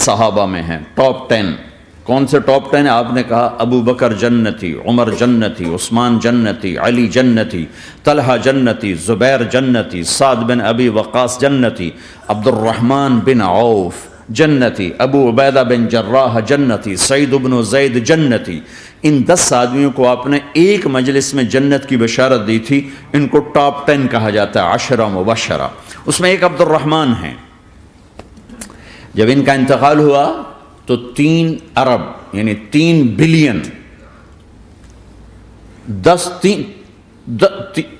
صحابہ میں ہیں ٹاپ 10. کون سے ٹاپ 10 ہے؟ آپ نے کہا ابو بکر جنتی، عمر جنتی، عثمان جنتی، علی جنتی، طلحہ جنتی، زبیر جنتی، سعد بن ابی وقاص جنتی، عبد الرحمن بن عوف جنتی، ابو عبیدہ بن جراح جنتی، سعید بن زید جنتی. ان 10 آدمیوں کو آپ نے ایک مجلس میں جنت کی بشارت دی تھی. ان کو ٹاپ 10 کہا جاتا ہے، 10 مبشرہ. اس میں ایک عبد الرحمن ہیں. جب ان کا انتقال ہوا تو 3 ارب یعنی 3 بلین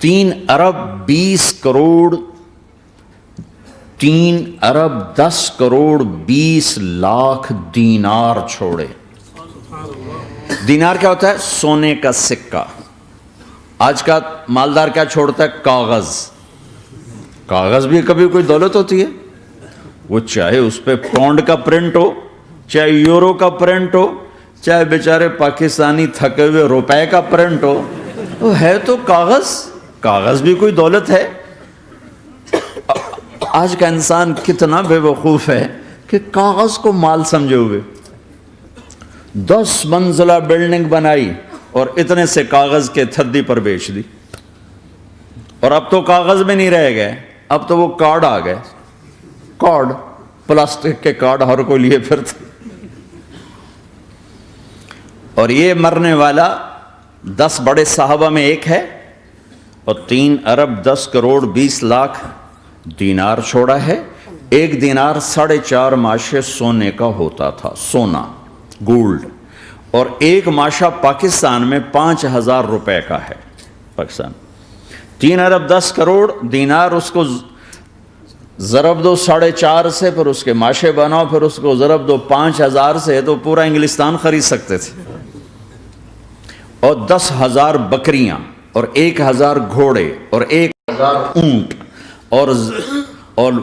3 ارب 20 کروڑ 3 ارب 10 کروڑ 20 لاکھ دینار چھوڑے. دینار کیا ہوتا ہے؟ سونے کا سکہ. آج کا مالدار کیا چھوڑتا ہے؟ کاغذ. کاغذ بھی کبھی کوئی دولت ہوتی ہے. وہ چاہے اس پہ پاؤنڈ کا پرنٹ ہو، چاہے یورو کا پرنٹ ہو، چاہے بیچارے پاکستانی تھکے ہوئے روپے کا پرنٹ ہو، وہ ہے تو کاغذ. کاغذ بھی کوئی دولت ہے. آج کا انسان کتنا بے وقوف ہے کہ کاغذ کو مال سمجھے ہوئے. 10 منزلہ بلڈنگ بنائی اور اتنے سے کاغذ کے تھدی پر بیچ دی. اور اب تو کاغذ میں نہیں رہ گئے، اب تو وہ کارڈ آ گئے. کارڈ، پلاسٹک کے کارڈ ہر کوئی لیے پھرتے. اور یہ مرنے والا 10 بڑے صحابہ میں ایک ہے اور 3 ارب 10 کروڑ 20 لاکھ دینار چھوڑا ہے. ایک دینار 4.5 ماشے سونے کا ہوتا تھا، سونا، گولڈ. اور ایک ماشا پاکستان میں 5,000 روپے کا ہے. پاکستان 3 ارب 10 کروڑ دینار، اس کو ضرب دو 4.5 سے، پھر اس کے ماشے بناؤ، پھر اس کو ضرب دو 5,000 سے، تو پورا انگلستان خرید سکتے تھے. اور 10,000 بکریاں اور 1,000 گھوڑے اور 1,000 اونٹ اور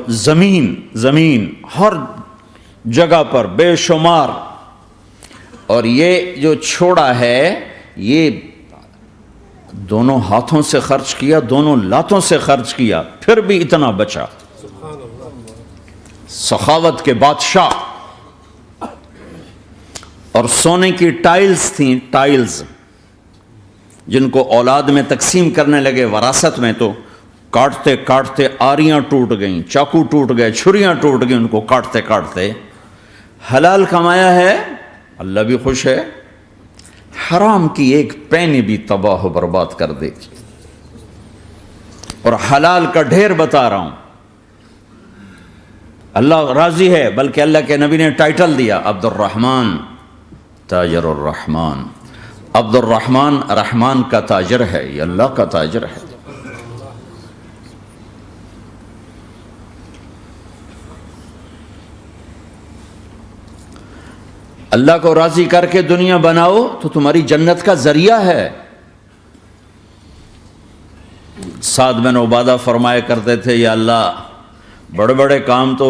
زمین ہر جگہ پر بے شمار. اور یہ جو چھوڑا ہے یہ دونوں ہاتھوں سے خرچ کیا، دونوں لاتوں سے خرچ کیا، پھر بھی اتنا بچا. سخاوت کے بادشاہ. اور سونے کی ٹائلز تھیں، ٹائلز جن کو اولاد میں تقسیم کرنے لگے وراثت میں، تو کاٹتے کاٹتے آریاں ٹوٹ گئیں، چاقو ٹوٹ گئے، چھریاں ٹوٹ گئیں. ان کو کاٹتے کاٹتے حلال کمایا ہے، اللہ بھی خوش ہے. حرام کی ایک پینی بھی تباہ و برباد کر دے گی. اور حلال کا ڈھیر بتا رہا ہوں. اللہ راضی ہے، بلکہ اللہ کے نبی نے ٹائٹل دیا عبد الرحمن تاجر الرحمن. عبد الرحمن رحمان کا تاجر ہے، یہ اللہ کا تاجر ہے. اللہ کو راضی کر کے دنیا بناؤ تو تمہاری جنت کا ذریعہ ہے. سعد بن عبادہ فرمایا کرتے تھے، یا اللہ بڑے بڑے کام تو،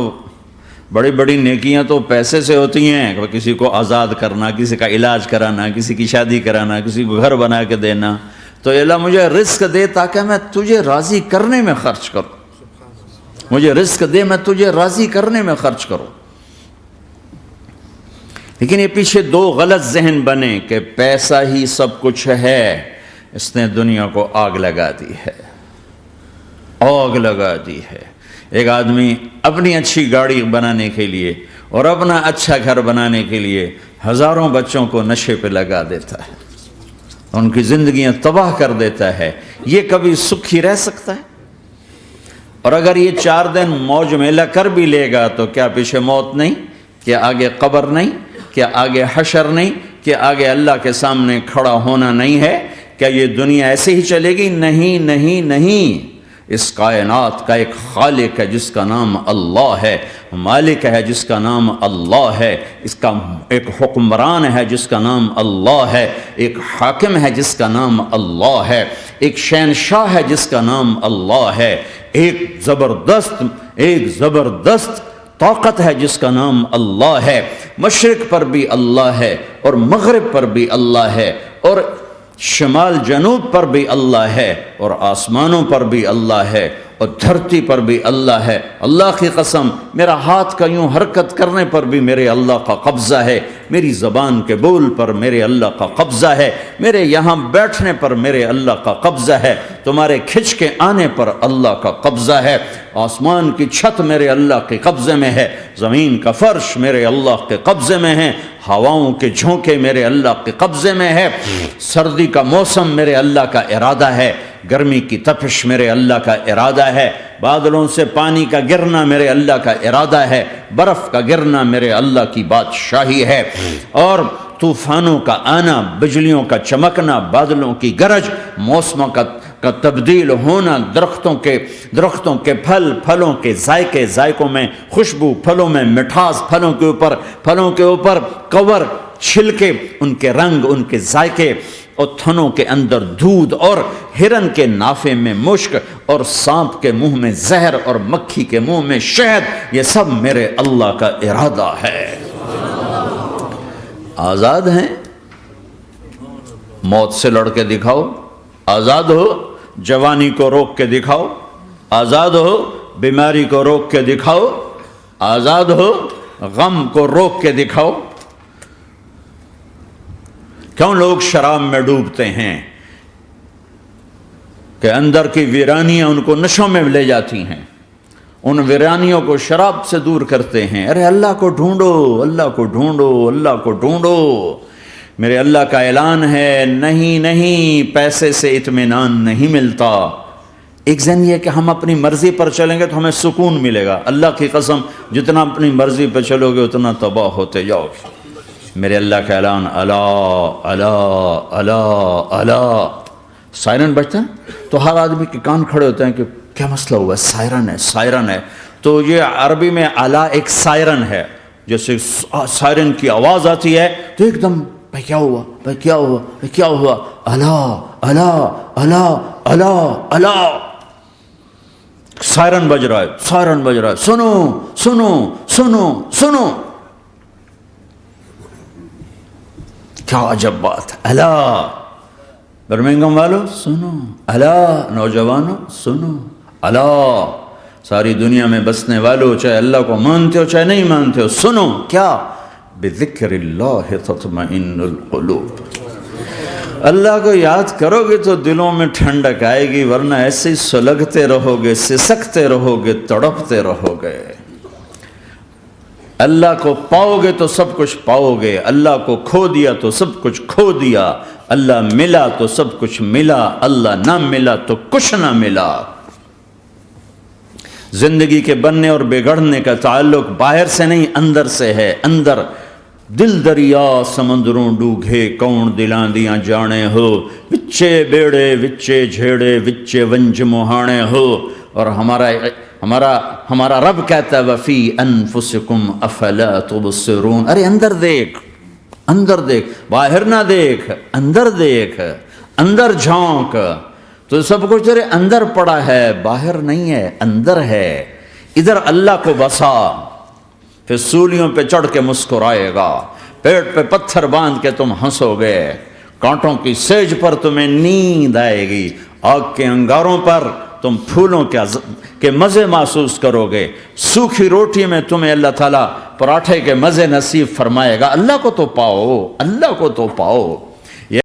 بڑی بڑی نیکیاں تو پیسے سے ہوتی ہیں. کسی کو آزاد کرنا، کسی کا علاج کرانا، کسی کی شادی کرانا، کسی کو گھر بنا کے دینا. تو اللہ مجھے رزق دے تاکہ میں تجھے راضی کرنے میں خرچ کروں. مجھے رزق دے، میں تجھے راضی کرنے میں خرچ کروں. لیکن یہ پیچھے 2 غلط ذہن بنے کہ پیسہ ہی سب کچھ ہے. اس نے دنیا کو آگ لگا دی ہے، آگ لگا دی ہے. ایک آدمی اپنی اچھی گاڑی بنانے کے لیے اور اپنا اچھا گھر بنانے کے لیے ہزاروں بچوں کو نشے پہ لگا دیتا ہے، ان کی زندگیاں تباہ کر دیتا ہے. یہ کبھی سکھی رہ سکتا ہے؟ اور اگر یہ 4 دن موج میلہ کر بھی لے گا تو کیا پیچھے موت نہیں؟ کیا آگے قبر نہیں؟ کیا آگے حشر نہیں؟ کیا آگے اللہ کے سامنے کھڑا ہونا نہیں ہے؟ کیا یہ دنیا ایسے ہی چلے گی؟ نہیں نہیں نہیں. اس کائنات کا ایک خالق ہے جس کا نام اللہ ہے، مالک ہے جس کا نام اللہ ہے، اس کا ایک حکمران ہے جس کا نام اللہ ہے، ایک حاکم ہے جس کا نام اللہ ہے، ایک شہنشاہ ہے جس کا نام اللہ ہے، ایک زبردست طاقت ہے جس کا نام اللہ ہے. مشرق پر بھی اللہ ہے اور مغرب پر بھی اللہ ہے اور شمال جنوب پر بھی اللہ ہے اور آسمانوں پر بھی اللہ ہے اور دھرتی پر بھی اللہ ہے. اللہ کی قسم میرا ہاتھ کا یوں حرکت کرنے پر بھی میرے اللہ کا قبضہ ہے, میری زبان کے بول پر میرے اللہ کا قبضہ ہے, میرے یہاں بیٹھنے پر میرے اللہ کا قبضہ ہے, تمہارے کھچ کے آنے پر اللہ کا قبضہ ہے, آسمان کی چھت میرے اللہ کے قبضے میں ہے, زمین کا فرش میرے اللہ کے قبضے میں ہے, ہواؤں کے جھونکے میرے اللہ کے قبضے میں ہے, سردی کا موسم میرے اللہ کا ارادہ ہے, گرمی کی تپش میرے اللہ کا ارادہ ہے, بادلوں سے پانی کا گرنا میرے اللہ کا ارادہ ہے, برف کا گرنا میرے اللہ کی بادشاہی ہے, اور طوفانوں کا آنا, بجلیوں کا چمکنا, بادلوں کی گرج, موسموں کا تبدیل ہونا, درختوں کے پھلوں کے ذائقوں میں خوشبو, پھلوں میں مٹھاس, پھلوں کے اوپر کور, چھلکے, ان کے رنگ, ان کے ذائقے, اور تھنوں کے اندر دودھ, اور ہرن کے نافے میں مشک, اور سانپ کے منہ میں زہر, اور مکھی کے منہ میں شہد, یہ سب میرے اللہ کا ارادہ ہے. آزاد ہیں؟ موت سے لڑ کے دکھاؤ, آزاد ہو, جوانی کو روک کے دکھاؤ, آزاد ہو, بیماری کو روک کے دکھاؤ, آزاد ہو, غم کو روک کے دکھاؤ. کیوں لوگ شراب میں ڈوبتے ہیں؟ کہ اندر کی ویرانیاں ان کو نشوں میں لے جاتی ہیں, ان ویرانیوں کو شراب سے دور کرتے ہیں. ارے اللہ کو ڈھونڈو, اللہ کو ڈھونڈو, اللہ کو ڈھونڈو. میرے اللہ کا اعلان ہے, نہیں, پیسے سے اطمینان نہیں ملتا. ایک ذہن یہ کہ ہم اپنی مرضی پر چلیں گے تو ہمیں سکون ملے گا. اللہ کی قسم جتنا اپنی مرضی پہ چلو گے اتنا تباہ ہوتے جاؤ گے. میرے اللہ کا اعلان, اللہ اللہ اللہ اللہ. سائرن بجتا ہے تو ہر آدمی کے کان کھڑے ہوتے ہیں کہ کیا مسئلہ ہوا ہے, سائرن ہے. تو یہ عربی میں الا ایک سائرن ہے, جیسے سائرن کی آواز آتی ہے تو ایک دم بھائی کیا ہوا, اللہ اللہ اللہ اللہ اللہ, سائرن بج رہا ہے, سنو سنو سنو سنو. کیا عجب بات ہے. اللہ برمنگم والو سنو, اللہ نوجوانوں سنو, اللہ ساری دنیا میں بسنے والوں, چاہے اللہ کو مانتے ہو چاہے نہیں مانتے ہو, سنو. کیا؟ بذکر اللہ تطمئن القلوب. اللہ کو یاد کرو گے تو دلوں میں ٹھنڈک آئے گی, ورنہ ایسے ہی سلگتے رہو گے, سسکتے رہو گے, تڑپتے رہو گے. اللہ کو پاؤ گے تو سب کچھ پاؤ گے, اللہ کو کھو دیا تو سب کچھ کھو دیا, اللہ ملا تو سب کچھ ملا, اللہ نہ ملا تو کچھ نہ ملا. زندگی کے بننے اور بگڑنے کا تعلق باہر سے نہیں اندر سے ہے. اندر دل دریا سمندروں ڈوگے, کون دلاں دیاں جانے ہو, وچے بیڑے وچے جھیڑے وچے ونج مہانے ہو. اور ہمارا رب کہتا ہے وفی انفسکم افلا تبصرون. ارے اندر دیکھ, باہر نہ دیکھ, اندر دیکھ, اندر جھونک. تو سب کچھ تیرے اندر پڑا ہے, باہر نہیں ہے, اندر ہے. ادھر اللہ کو بسا, پھر سولیوں پہ چڑھ کے مسکرائے گا, پیٹ پہ پتھر باندھ کے تم ہنسو گے, کانٹوں کی سیج پر تمہیں نیند آئے گی, آگ کے انگاروں پر تم پھولوں کے مزے محسوس کرو گے, سوکھی روٹی میں تمہیں اللہ تعالیٰ پراٹھے کے مزے نصیب فرمائے گا. اللہ کو تو پاؤ, اللہ کو تو پاؤ.